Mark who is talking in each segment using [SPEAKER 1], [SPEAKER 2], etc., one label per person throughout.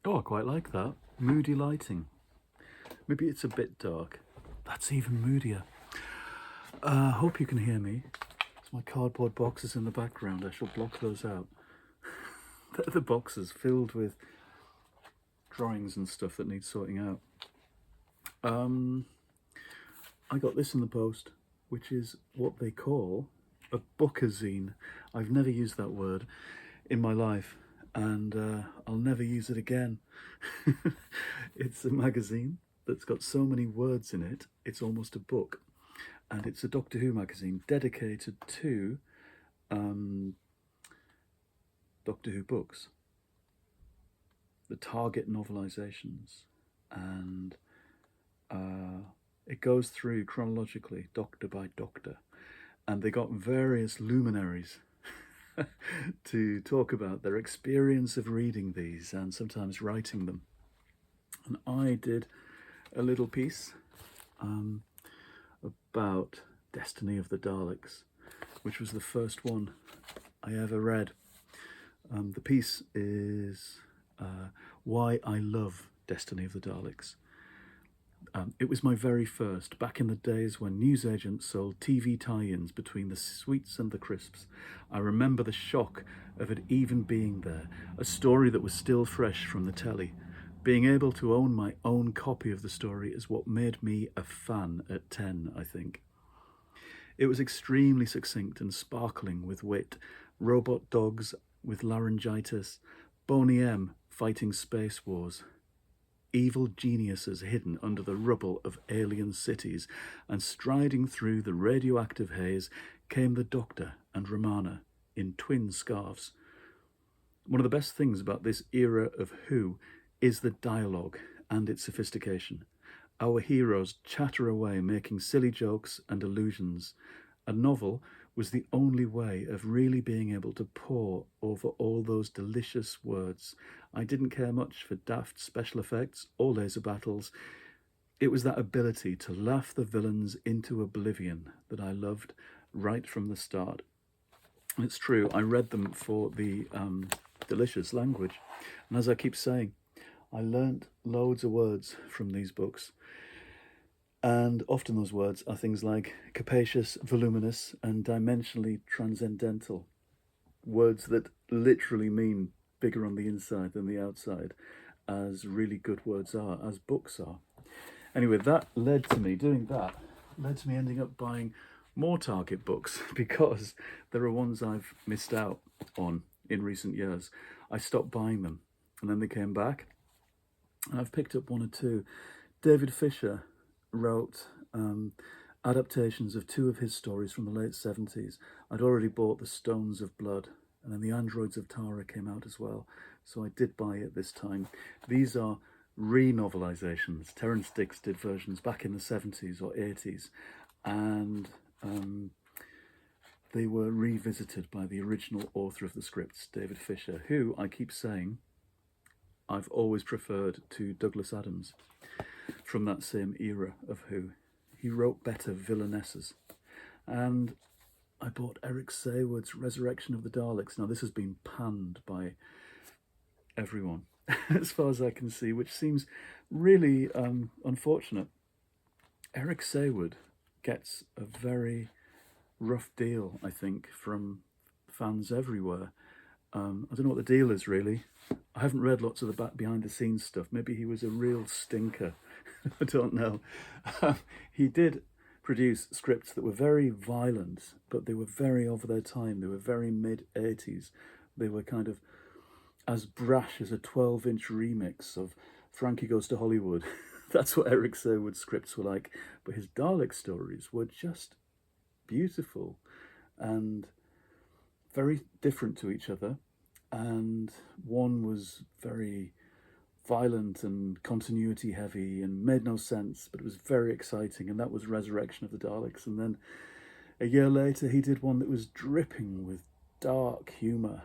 [SPEAKER 1] Oh, I quite like that. Moody lighting. Maybe it's a bit dark. That's even moodier. Hope you can hear me. There's my cardboard boxes in the background. I shall block those out. They're the boxes filled with drawings and stuff that needs sorting out. I got this in the post, which is what they call a bookazine. I've never used that word in my life, and I'll never use it again. It's a magazine that's got so many words in it, it's almost a book. And it's a Doctor Who magazine dedicated to Doctor Who books, the target novelizations, and it goes through chronologically, doctor by doctor. And they got various luminaries to talk about their experience of reading these and sometimes writing them. And I did a little piece about Destiny of the Daleks, which was the first one I ever read. The piece is Why I Love Destiny of the Daleks. It was my very first, back in the days when newsagents sold TV tie-ins between the sweets and the crisps. I remember the shock of it even being there, a story that was still fresh from the telly. Being able to own my own copy of the story is what made me a fan at 10, I think. It was extremely succinct and sparkling with wit. Robot dogs with laryngitis, Boney M fighting space wars, evil geniuses hidden under the rubble of alien cities, and striding through the radioactive haze came the Doctor and Romana in twin scarves. One of the best things about this era of Who is the dialogue and its sophistication. Our heroes chatter away, making silly jokes and allusions. A novel was the only way of really being able to pore over all those delicious words. I didn't care much for daft special effects or laser battles. It was that ability to laugh the villains into oblivion that I loved right from the start. And it's true, I read them for the delicious language. And as I keep saying, I learnt loads of words from these books. And often those words are things like capacious, voluminous, and dimensionally transcendental. Words that literally mean bigger on the inside than the outside, as really good words are, as books are. Anyway, that led to me ending up buying more Target books because there are ones I've missed out on in recent years. I stopped buying them and then they came back, and I've picked up one or two. David Fisher wrote adaptations of two of his stories from the late 70s. I'd already bought The Stones of Blood, and then The Androids of Tara came out as well, so I did buy it this time. These are re-novelizations. Terrance Dicks did versions back in the 70s or 80s, and they were revisited by the original author of the scripts, David Fisher, who, I keep saying, I've always preferred to Douglas Adams from that same era of Who. He wrote better villainesses. And I bought Eric Saywood's Resurrection of the Daleks. Now, this has been panned by everyone, as far as I can see, which seems really unfortunate. Eric Saywood gets a very rough deal, I think, from fans everywhere. I don't know what the deal is, really. I haven't read lots of the behind-the-scenes stuff. Maybe he was a real stinker. I don't know. He did produce scripts that were very violent, but they were very of their time. They were very mid-80s. They were kind of as brash as a 12-inch remix of Frankie Goes to Hollywood. That's what Eric Saywood's scripts were like. But his Dalek stories were just beautiful and very different to each other. And one was very violent and continuity heavy and made no sense, but it was very exciting, and that was Resurrection of the Daleks. And then a year later he did one that was dripping with dark humour,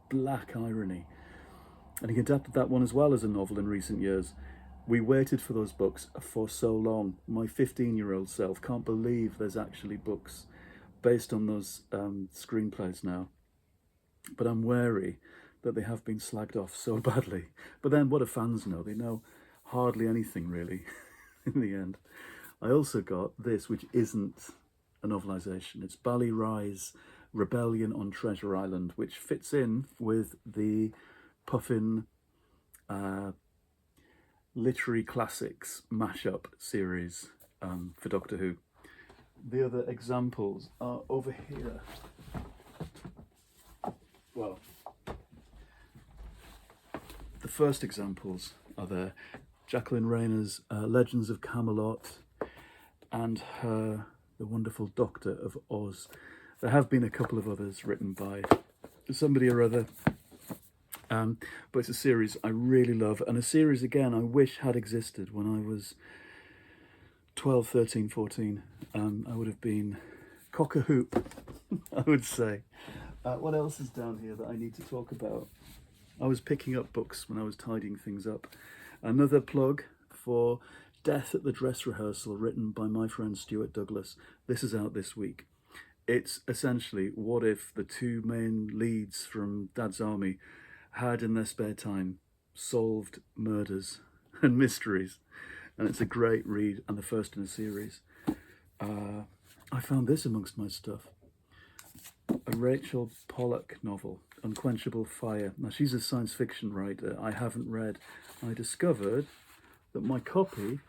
[SPEAKER 1] black irony, and he adapted that one as well as a novel in recent years. We waited for those books for so long. My 15-year-old self can't believe there's actually books based on those screenplays now, but I'm wary that they have been slagged off so badly. But then what do fans know? They know hardly anything really in the end. I also got this, which isn't a novelisation. It's Bally Rye's Rebellion on Treasure Island, which fits in with the Puffin literary classics mashup series for Doctor Who. The other examples are over here. Well, the first examples are there. Jacqueline Rayner's Legends of Camelot and her The Wonderful Doctor of Oz. There have been a couple of others written by somebody or other, but it's a series I really love, and a series, again, I wish had existed when I was 12, 13, 14. I would have been cock-a-hoop, I would say. What else is down here that I need to talk about? I was picking up books when I was tidying things up. Another plug for Death at the Dress Rehearsal, written by my friend Stuart Douglas. This is out this week. It's essentially what if the two main leads from Dad's Army had in their spare time solved murders and mysteries. And it's a great read, and the first in a series. I found this amongst my stuff. A Rachel Pollack novel, Unquenchable Fire. Now, she's a science fiction writer I haven't read. I discovered that my copy,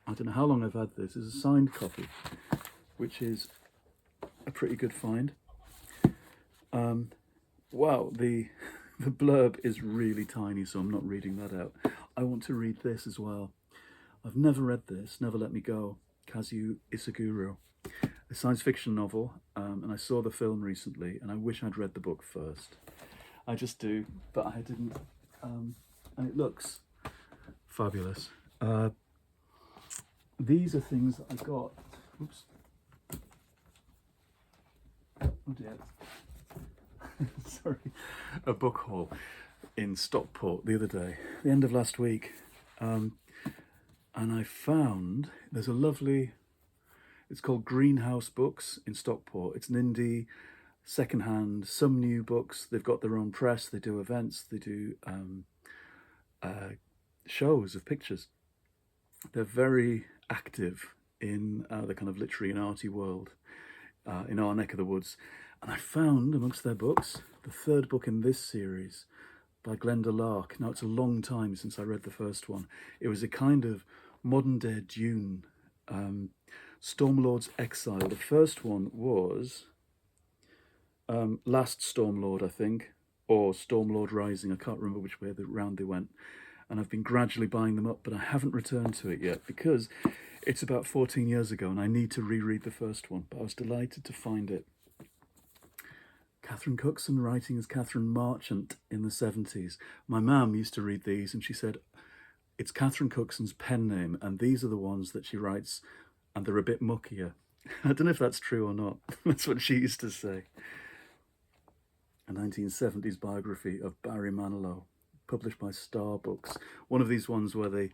[SPEAKER 1] I don't know how long I've had this, is a signed copy, which is a pretty good find. Wow, the blurb is really tiny, so I'm not reading that out. I want to read this as well. I've never read this, Never Let Me Go, Kazuo Ishiguro. A science fiction novel, and I saw the film recently, and I wish I'd read the book first. I just do, but I didn't, and it looks fabulous. These are things that I got. Oops. Oh dear. Sorry. A book haul in Stockport the other day, the end of last week, and I found there's a lovely. It's called Greenhouse Books in Stockport. It's an indie, secondhand, some new books. They've got their own press. They do events. They do shows of pictures. They're very active in the kind of literary and arty world in our neck of the woods. And I found amongst their books the third book in this series by Glenda Lark. Now, it's a long time since I read the first one. It was a kind of modern day Dune. Stormlord's Exile. The first one was Last Stormlord, I think, or Stormlord Rising. I can't remember which way round they went. And I've been gradually buying them up, but I haven't returned to it yet because it's about 14 years ago and I need to reread the first one. But I was delighted to find it. Catherine Cookson writing as Catherine Marchant in the 70s. My mum used to read these and she said, it's Catherine Cookson's pen name and these are the ones that she writes and they're a bit muckier. I don't know if that's true or not. That's what she used to say. A 1970s biography of Barry Manilow, published by Star Books. One of these ones where the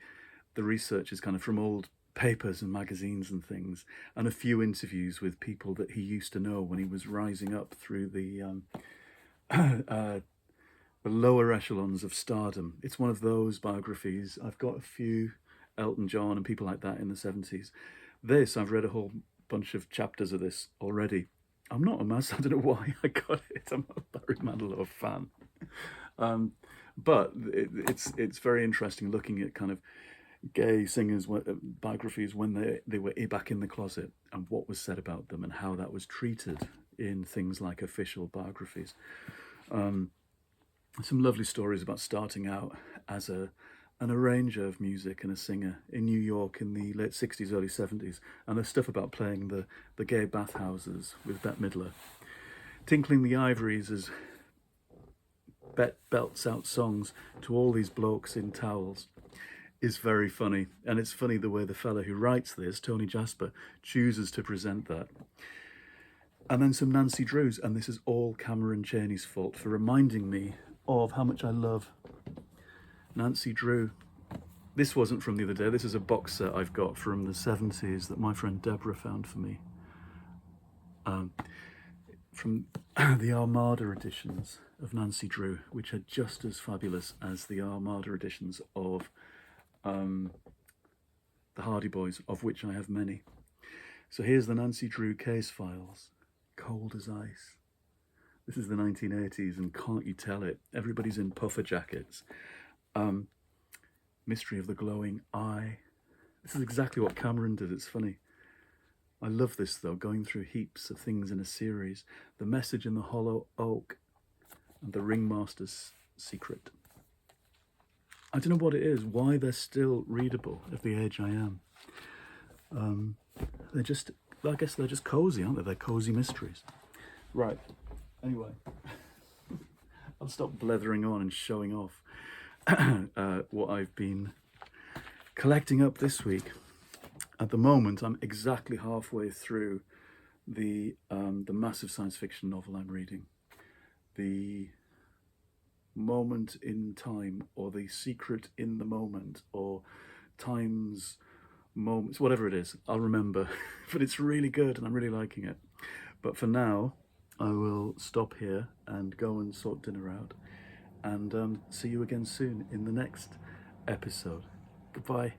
[SPEAKER 1] research is kind of from old papers and magazines and things, and a few interviews with people that he used to know when he was rising up through the lower echelons of stardom. It's one of those biographies. I've got a few Elton John and people like that in the 70s. This, I've read a whole bunch of chapters of this already. I'm not a mass, I don't know why I got it. I'm not a Barry Manilow fan. But it's very interesting looking at kind of gay singers' biographies when they were back in the closet and what was said about them and how that was treated in things like official biographies. Some lovely stories about starting out as an arranger of music and a singer in New York in the late 60s, early 70s. And there's stuff about playing the gay bathhouses with Bette Midler. Tinkling the Ivories as Bette belts out songs to all these blokes in towels is very funny. And it's funny the way the fella who writes this, Tony Jasper, chooses to present that. And then some Nancy Drews, and this is all Cameron Chaney's fault for reminding me of how much I love Nancy Drew. This wasn't from the other day. This is a box set I've got from the 70s that my friend Deborah found for me. From the Armada editions. of Nancy Drew, which are just as fabulous as the Armada editions of the Hardy Boys, of which I have many. So here's the Nancy Drew case files, cold as ice. This is the 1980s, and can't you tell it? Everybody's in puffer jackets. Mystery of the Glowing Eye. This is exactly what Cameron did. It's funny. I love this, though, going through heaps of things in a series. The Message in the Hollow Oak and The Ringmaster's Secret. I don't know what it is, why they're still readable at the age I am. They're just, I guess they're just cozy, aren't they? They're cozy mysteries. Right, anyway, I'll stop blethering on and showing off what I've been collecting up this week. At the moment, I'm exactly halfway through the massive science fiction novel I'm reading. The Moment in Time, or The Secret in the Moment, or Time's Moments, whatever it is, I'll remember. But it's really good and I'm really liking it. But for now, I will stop here and go and sort dinner out, and see you again soon in the next episode. Goodbye.